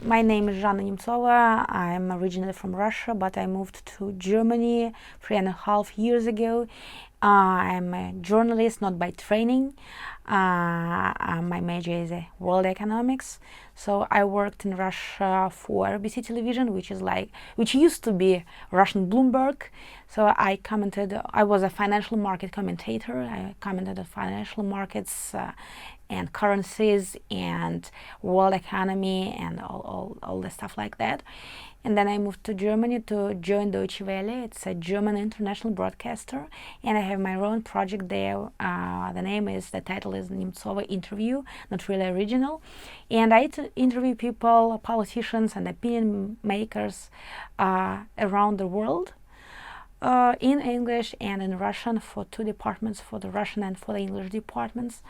My name is Zhanna Nemtsova. I'm originally from Russia, but I moved to Germany 3.5 years ago. I'm a journalist, not by training. My major is world economics. So I worked in Russia for RBC television, which used to be Russian Bloomberg. So I was a financial market commentator. I commented on financial markets and currencies and world economy and all the stuff like that. And then I moved to Germany to join Deutsche Welle. It's a German international broadcaster, and I have my own project there. The title is Nemtsova Interview, not really original. And I interview people, politicians and opinion makers around the world in English and in Russian for two departments, for the Russian and for the English departments.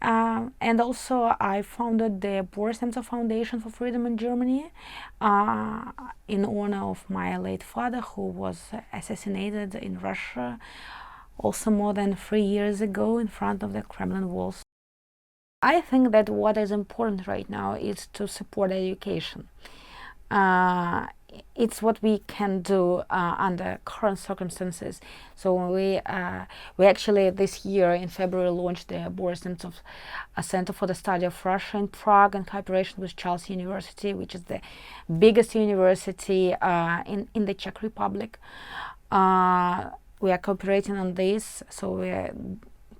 And also I founded the Nemtsova Foundation for Freedom in Germany in honor of my late father, who was assassinated in Russia also more than 3 years ago in front of the Kremlin walls. I think that what is important right now is to support education. It's what we can do under current circumstances. So we actually this year in February launched the Boris Nemtsov Center for the Study of Russia in Prague in cooperation with Charles University, which is the biggest university in the Czech Republic. We are cooperating on this, so we are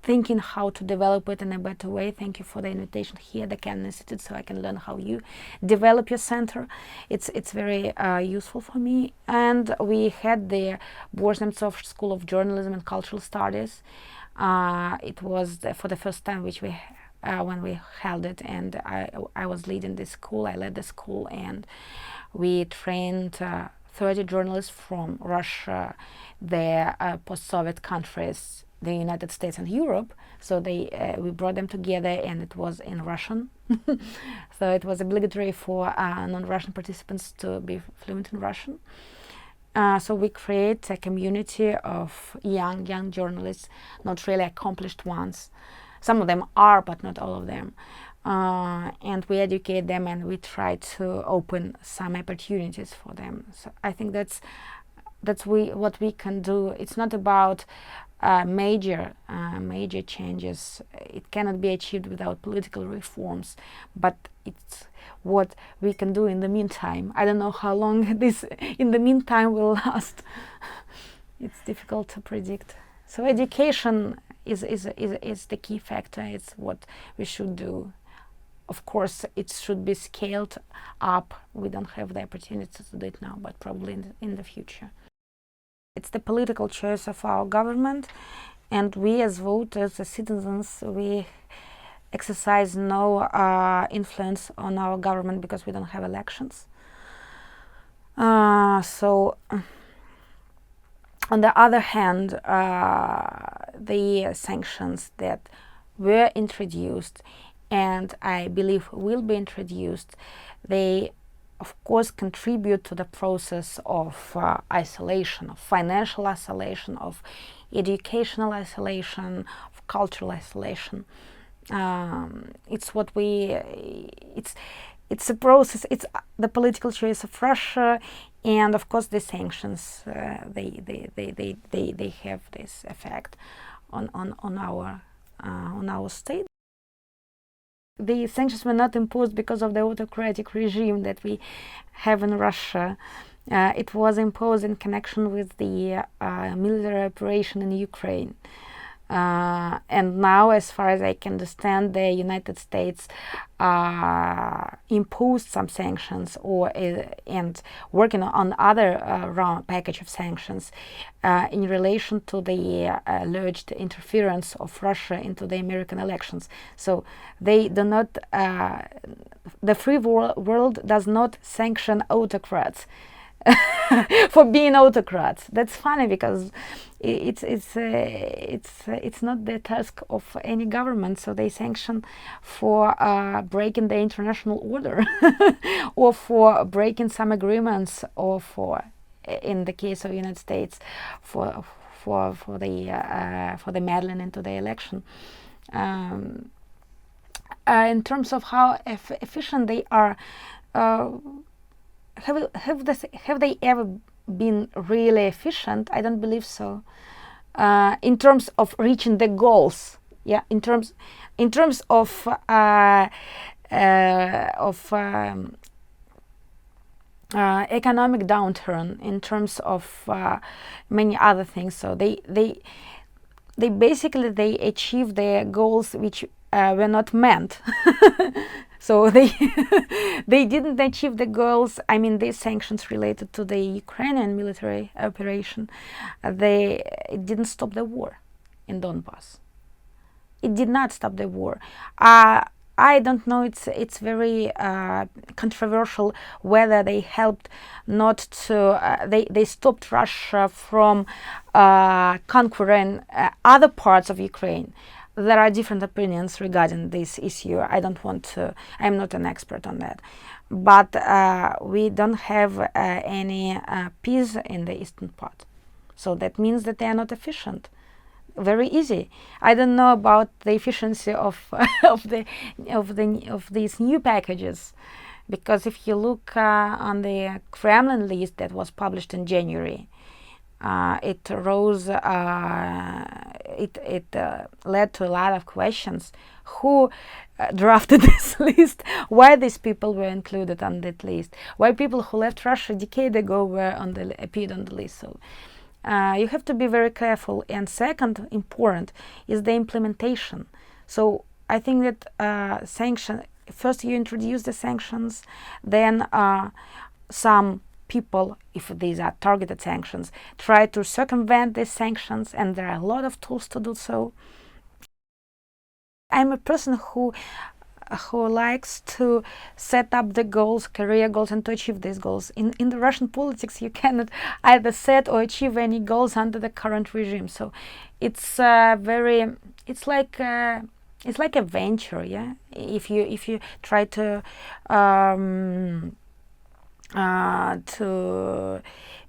thinking how to develop it in a better way. Thank you for the invitation here at the Kennan Institute, so I can learn how you develop your center. It's very useful for me. And we had the Boris Nemtsov School of Journalism and Cultural Studies. It was for the first time when we held it, and I was leading this school. I led the school, and we trained 30 journalists from Russia, the post-Soviet countries, the United States and Europe. So we brought them together, and it was in Russian. So it was obligatory for non-Russian participants to be fluent in Russian. So we create a community of young journalists, not really accomplished ones. Some of them are, but not all of them. And we educate them, and we try to open some opportunities for them. So I think that's what we can do. It's not about major changes. It cannot be achieved without political reforms, but it's what we can do in the meantime. I don't know how long this in the meantime will last. It's difficult to predict. So education is the key factor. It's what we should do. Of course, it should be scaled up. We don't have the opportunity to do it now, but probably in the future. It's the political choice of our government, and we as voters, as citizens, we exercise no influence on our government because we don't have elections. So, on the other hand, the sanctions that were introduced, and I believe will be introduced, they of course contribute to the process of isolation, of financial isolation, of educational isolation, of cultural isolation. It's a process. It's the political choice of Russia, and of course the sanctions. They have this effect on our state. The sanctions were not imposed because of the autocratic regime that we have in Russia. It was imposed in connection with the military operation in Ukraine. And now, as far as I can understand, the United States imposed some sanctions and working on other round package of sanctions in relation to the alleged interference of Russia into the American elections. So they do not, the free world does not sanction autocrats for being autocrats. That's funny because it's not the task of any government. So they sanction for breaking the international order or for breaking some agreements, or for, in the case of the United States, for the meddling into the election. In terms of how efficient they are, have they ever been really efficient? I don't believe so. In terms of reaching the goals, yeah. In terms of economic downturn, in terms of many other things. So they basically they achieve their goals which were not meant. So they they didn't achieve the goals. I mean, these sanctions related to the Ukrainian military operation, it didn't stop the war in Donbass. It did not stop the war. I don't know. It's very controversial whether they helped not to. They stopped Russia from conquering other parts of Ukraine. There are different opinions regarding this issue. I don't want to. I'm not an expert on that, but we don't have any peace in the eastern part, so that means that they are not efficient. Very easy. I don't know about the efficiency of of these new packages, because if you look on the Kremlin list that was published in January, it rose. It led to a lot of questions. Who drafted this list? Why these people were included on that list? Why people who left Russia a decade ago appeared on the list? So you have to be very careful. And second, important is the implementation. So I think that first you introduce the sanctions, then some people, if these are targeted sanctions, try to circumvent these sanctions, and there are a lot of tools to do so. I'm a person who likes to set up the goals, career goals, and to achieve these goals. In the Russian politics, you cannot either set or achieve any goals under the current regime. So it's it's like a venture, yeah. If you try to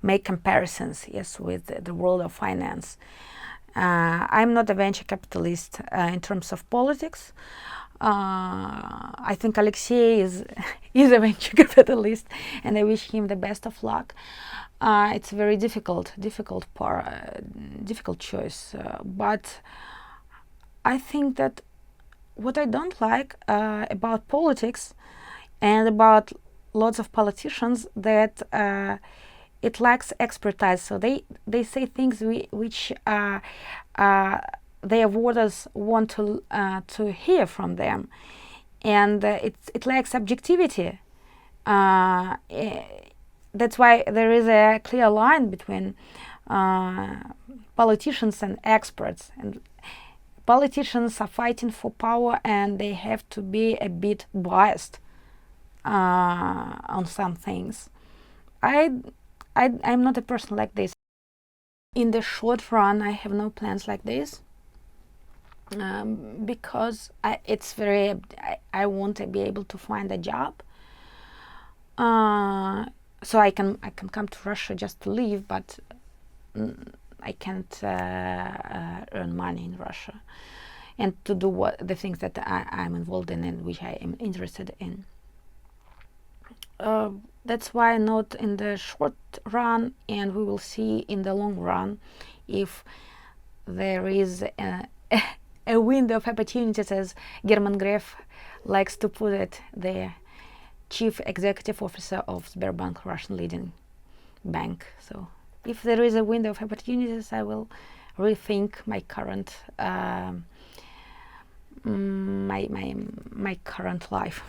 make comparisons, yes, with the world of finance. I'm not a venture capitalist in terms of politics. I think Alexei is a venture capitalist, and I wish him the best of luck. It's a very difficult choice, but I think that what I don't like about politics and about lots of politicians, that it lacks expertise. So they say things which their voters want to hear from them, and it lacks objectivity. That's why there is a clear line between politicians and experts. And politicians are fighting for power, and they have to be a bit biased on some things. I'm not a person like this. In the short run, I have no plans like this, because I want to be able to find a job. So I can come to Russia just to live, but I can't earn money in Russia and to do the things that I'm involved in and which I am interested in. That's why not in the short run, and we will see in the long run if there is a window of opportunities, as German Gref likes to put it, the chief executive officer of Sberbank, Russian leading bank. So if there is a window of opportunities, I will rethink my current my current life.